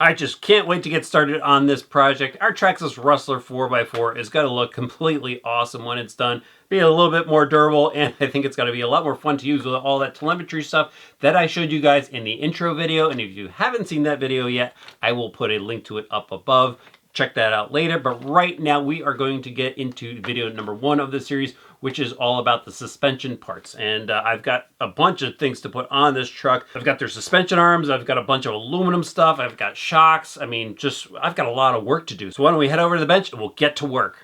I just can't wait to get started on this project. Our Traxxas Rustler 4x4 is going to look completely awesome when it's done, be a little bit more durable, and I think it's going to be a lot more fun to use with all that telemetry stuff that I showed you guys in the intro video. And if you haven't seen that video yet, I will put a link to it up above. Check that out later, but right now we are going to get into video number 1 of the series, which is all about the suspension parts. And I've got a bunch of things to put on this truck. I've got their suspension arms, I've got a bunch of aluminum stuff, I've got shocks. I mean, I've got a lot of work to do. So why don't we head over to the bench and we'll get to work.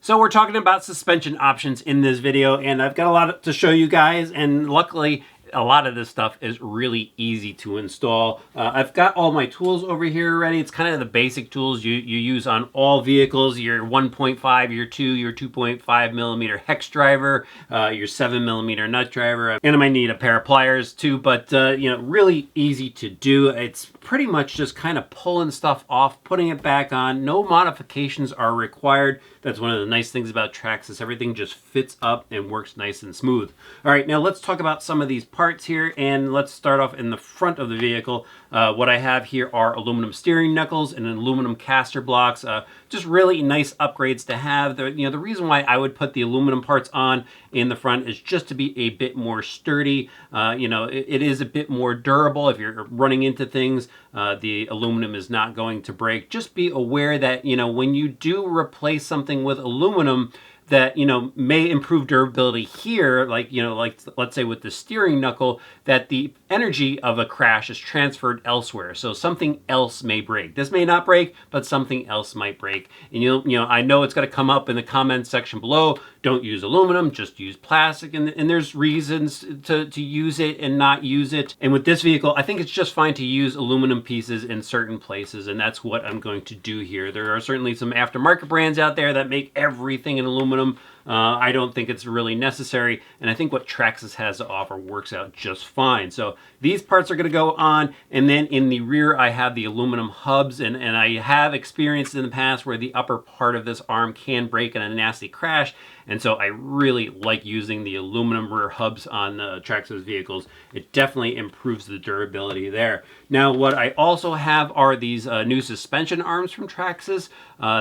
So we're talking about suspension options in this video, and I've got a lot to show you guys, and luckily a lot of this stuff is really easy to install. I've got all my tools over here already. It's kind of the basic tools you use on all vehicles. Your 1.5, your 2, your 2.5 millimeter hex driver, your 7 millimeter nut driver, and I might need a pair of pliers too, but you know, really easy to do. It's pretty much just kind of pulling stuff off, putting it back on. No modifications are required. That's one of the nice things about Traxxas. Everything just fits up and works nice and smooth. All right, now let's talk about some of these parts here, and let's start off in the front of the vehicle. What I have here are aluminum steering knuckles and aluminum caster blocks. Just really nice upgrades to have. The reason why I would put the aluminum parts on in the front is just to be a bit more sturdy. It is a bit more durable. If you're running into things, the aluminum is not going to break. Just be aware that, when you do replace something with aluminum, that may improve durability here, like let's say with the steering knuckle, that the energy of a crash is transferred elsewhere, so something else may break. This may not break, but something else might break. And I know it's going to come up in the comments section below. Don't use aluminum, just use plastic, and there's reasons to use it and not use it. And with this vehicle, I think it's just fine to use aluminum pieces in certain places, and that's what I'm going to do here. There are certainly some aftermarket brands out there that make everything in aluminum. I don't think it's really necessary, and I think what Traxxas has to offer works out just fine. So these parts are going to go on, and then in the rear I have the aluminum hubs, and I have experienced in the past where the upper part of this arm can break in a nasty crash, and so I really like using the aluminum rear hubs on Traxxas vehicles. It definitely improves the durability there. Now what I also have are these new suspension arms from Traxxas.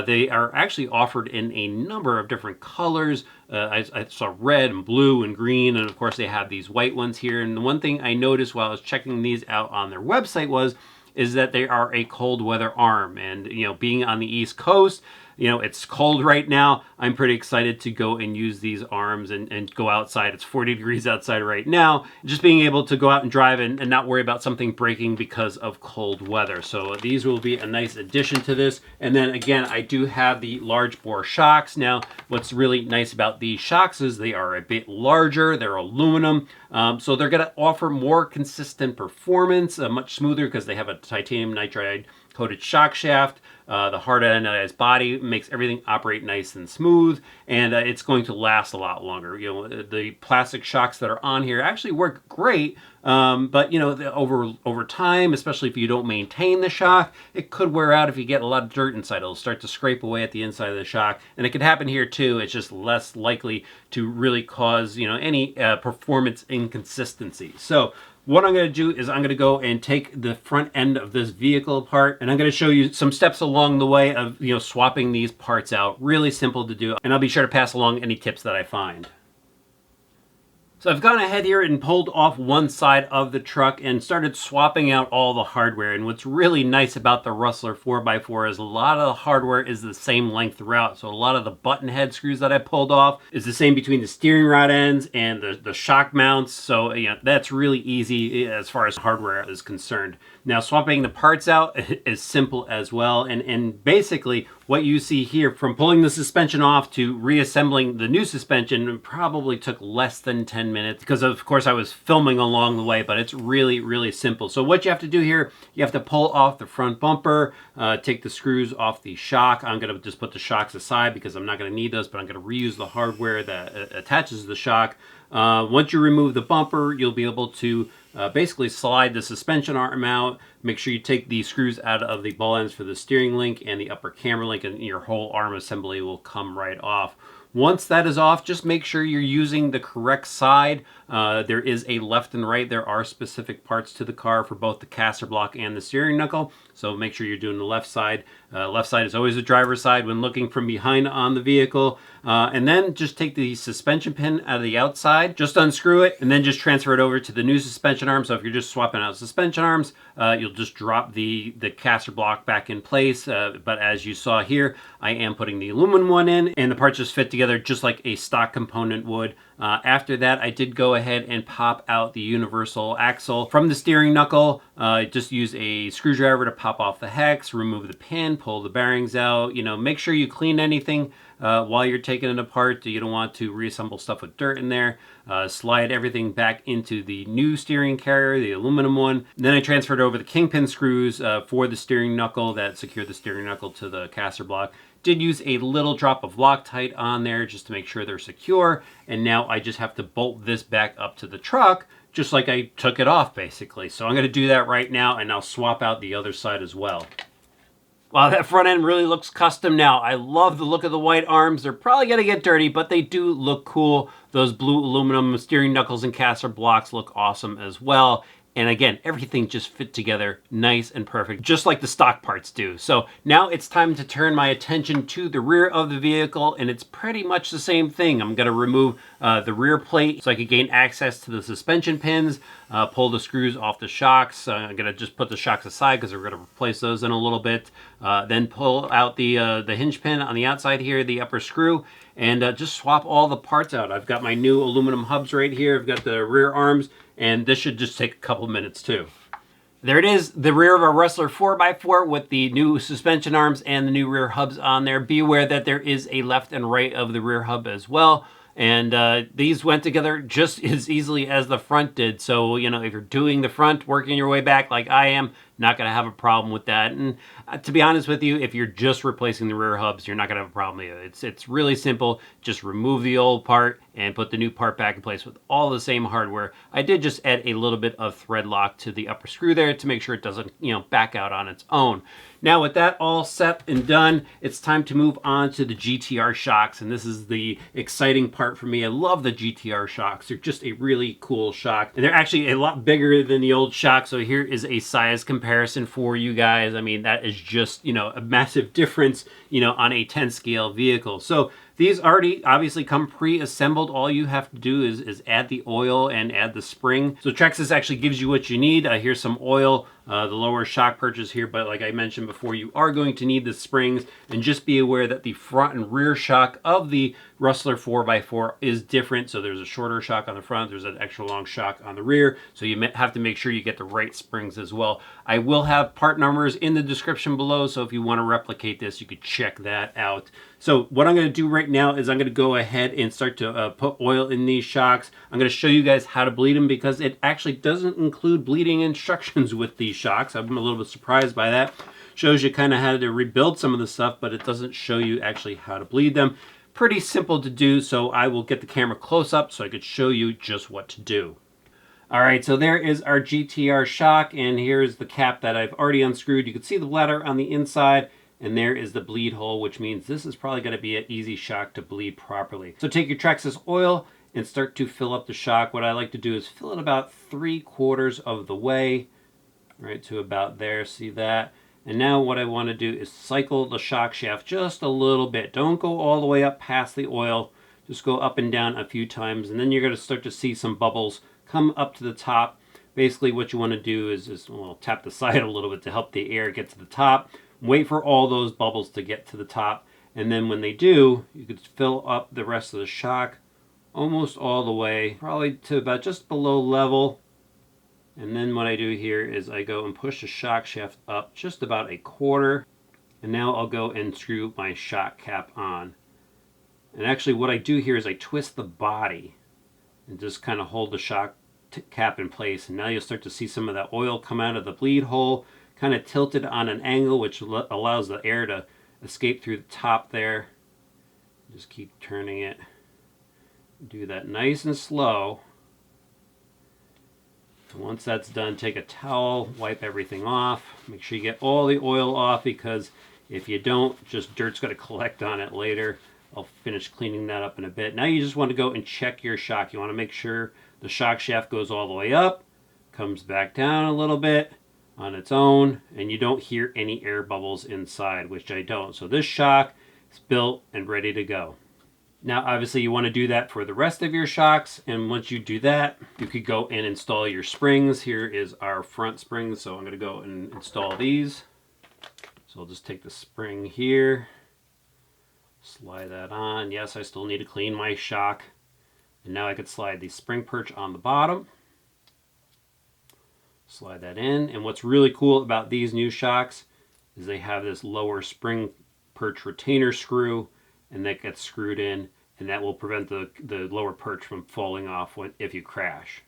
They are actually offered in a number of different colors. I saw red and blue and green, and of course they have these white ones here. And the one thing I noticed while I was checking these out on their website is that they are a cold weather arm. And being on the East Coast, it's cold right now. I'm pretty excited to go and use these arms and go outside. It's 40 degrees outside right now. Just being able to go out and drive and not worry about something breaking because of cold weather. So these will be a nice addition to this. And then again, I do have the large bore shocks. Now, what's really nice about these shocks is they are a bit larger. They're aluminum. So they're going to offer more consistent performance, much smoother because they have a titanium nitride coated shock shaft. The hard anodized body makes everything operate nice and smooth, and it's going to last a lot longer. The plastic shocks that are on here actually work great, but over time, especially if you don't maintain the shock, it could wear out if you get a lot of dirt inside. It'll start to scrape away at the inside of the shock, and it could happen here too. It's just less likely to really cause any performance inconsistency. So what I'm going to do is I'm going to go and take the front end of this vehicle apart, and I'm going to show you some steps along the way of swapping these parts out. Really simple to do, and I'll be sure to pass along any tips that I find. So I've gone ahead here and pulled off one side of the truck and started swapping out all the hardware. And what's really nice about the Rustler 4x4 is a lot of the hardware is the same length throughout. So a lot of the button head screws that I pulled off is the same between the steering rod ends and the shock mounts. So that's really easy as far as hardware is concerned. Now swapping the parts out is simple as well. And basically what you see here, from pulling the suspension off to reassembling the new suspension, probably took less than 10 minutes because of course I was filming along the way, but it's really, really simple. So what you have to do here, you have to pull off the front bumper, take the screws off the shock. I'm going to just put the shocks aside because I'm not going to need those, but I'm going to reuse the hardware that attaches the shock. Once you remove the bumper, you'll be able to basically slide the suspension arm out. Make sure you take the screws out of the ball ends for the steering link and the upper camber link, and your whole arm assembly will come right off. Once that is off, just make sure you're using the correct side. There is a left and right. There are specific parts to the car for both the caster block and the steering knuckle. So make sure you're doing the left side. Left side is always the driver's side when looking from behind on the vehicle. And then just take the suspension pin out of the outside, just unscrew it, and then just transfer it over to the new suspension arm. So if you're just swapping out suspension arms, you'll just drop the caster block back in place. But as you saw here, I am putting the aluminum one in, and the parts just fit together just like a stock component would. After that, I did go ahead and pop out the universal axle from the steering knuckle. Just use a screwdriver to pop off the hex, remove the pin, pull the bearings out. You know, make sure you clean anything while you're taking it apart. You don't want to reassemble stuff with dirt in there. Slide everything back into the new steering carrier, the aluminum one. Then I transferred over the kingpin screws for the steering knuckle that secure the steering knuckle to the caster block. Did use a little drop of Loctite on there just to make sure they're secure. And now I just have to bolt this back up to the truck, just like I took it off basically. So I'm going to do that right now, and I'll swap out the other side as well. Wow, that front end really looks custom now. I love the look of the white arms. They're probably going to get dirty, but they do look cool. Those blue aluminum steering knuckles and caster blocks look awesome as well. And again, everything just fit together nice and perfect, just like the stock parts do. So now it's time to turn my attention to the rear of the vehicle, and it's pretty much the same thing. I'm going to remove the rear plate so I can gain access to the suspension pins, pull the screws off the shocks. I'm going to just put the shocks aside because we're going to replace those in a little bit. Then pull out the hinge pin on the outside here, the upper screw, and just swap all the parts out. I've got my new aluminum hubs right here. I've got the rear arms, and this should just take a couple minutes too. There it is, the rear of our Rustler 4x4 with the new suspension arms and the new rear hubs on there. Be aware that there is a left and right of the rear hub as well. And these went together just as easily as the front did. So, you know, if you're doing the front, working your way back like I am, not going to have a problem with that. And to be honest with you, if you're just replacing the rear hubs, you're not going to have a problem either. It's really simple. Just remove the old part and put the new part back in place with all the same hardware. I did just add a little bit of thread lock to the upper screw there to make sure it doesn't, you know, back out on its own. Now with that all set and done, it's time to move on to the GTR shocks, and this is the exciting part for me. I love the GTR shocks. They're just a really cool shock, and they're actually a lot bigger than the old shock, so here is a size comparison for you guys. I mean, that is just, you know, a massive difference, you know, on a 10 scale vehicle. So these already obviously come pre-assembled. All you have to do is add the oil and add the spring. So Traxxas actually gives you what you need. Here's some oil, the lower shock purchase here, but like I mentioned before, you are going to need the springs, and just be aware that the front and rear shock of the Rustler 4x4 is different. So there's a shorter shock on the front, there's an extra long shock on the rear, so you have to make sure you get the right springs as well. I will have part numbers in the description below, so if you want to replicate this, you could check that out. So what I'm going to do right now is I'm going to go ahead and start to put oil in these shocks. I'm going to show you guys how to bleed them because it actually doesn't include bleeding instructions with these shocks. I'm a little bit surprised by that. Shows you kind of how to rebuild some of the stuff, but it doesn't show you actually how to bleed them. Pretty simple to do, so I will get the camera close up so I could show you just what to do. All right, so there is our GTR shock, and here's the cap that I've already unscrewed. You can see the bladder on the inside, and there is the bleed hole, which means this is probably going to be an easy shock to bleed properly. So take your Traxxas oil and start to fill up the shock. What I like to do is fill it about 3/4 of the way, right to about there, see that? And now what I want to do is cycle the shock shaft just a little bit. Don't go all the way up past the oil. Just go up and down a few times, and then you're going to start to see some bubbles come up to the top. Basically what you want to do is just tap the side a little bit to help the air get to the top. Wait for all those bubbles to get to the top, and then when they do, you could fill up the rest of the shock almost all the way, probably to about just below level. And then what I do here is I go and push the shock shaft up just about 1/4, and now I'll go and screw my shock cap on. And actually what I do here is I twist the body and just kind of hold the shock cap in place, and now you'll start to see some of that oil come out of the bleed hole, kind of tilted on an angle, which allows the air to escape through the top there. Just keep turning it. Do that nice and slow. So once that's done, take a towel, wipe everything off. Make sure you get all the oil off, because if you don't, just dirt's going to collect on it later. I'll finish cleaning that up in a bit. Now you just want to go and check your shock. You want to make sure the shock shaft goes all the way up, comes back down a little bit. on its own, and you don't hear any air bubbles inside, which I don't. So this shock is built and ready to go. Now, obviously, you want to do that for the rest of your shocks, and once you do that, you could go and install your springs. Here is our front springs, so I'm going to go and install these. So I'll just take the spring here, slide that on. Yes, I still need to clean my shock. And now I could slide the spring perch on the bottom. Slide that in, and what's really cool about these new shocks is they have this lower spring perch retainer screw, and that gets screwed in, and that will prevent the lower perch from falling off if you crash.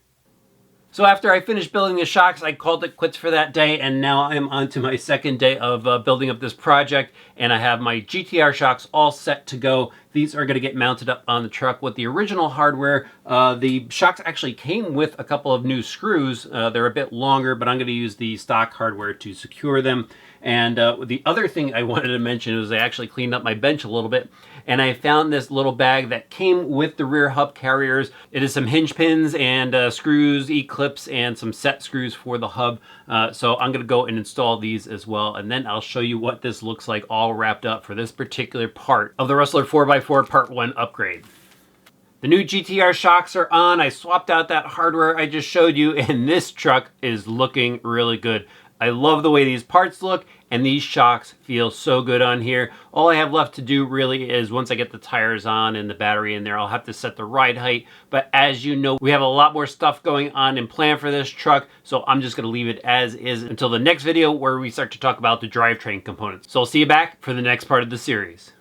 So after I finished building the shocks, I called it quits for that day, and now I'm on to my second day of building up this project, and I have my GTR shocks all set to go. These are going to get mounted up on the truck with the original hardware. The shocks actually came with a couple of new screws. They're a bit longer, but I'm going to use the stock hardware to secure them. And the other thing I wanted to mention was I actually cleaned up my bench a little bit, and I found this little bag that came with the rear hub carriers. It is some hinge pins and screws, E-clips, and some set screws for the hub. So I'm going to go and install these as well, and then I'll show you what this looks like all wrapped up for this particular part of the Rustler 4x4 Part 1 upgrade. The new GTR shocks are on. I swapped out that hardware I just showed you, and this truck is looking really good. I love the way these parts look, and these shocks feel so good on here. All I have left to do really is once I get the tires on and the battery in there, I'll have to set the ride height. But as you know, we have a lot more stuff going on and planned for this truck, so I'm just going to leave it as is until the next video where we start to talk about the drivetrain components. So I'll see you back for the next part of the series.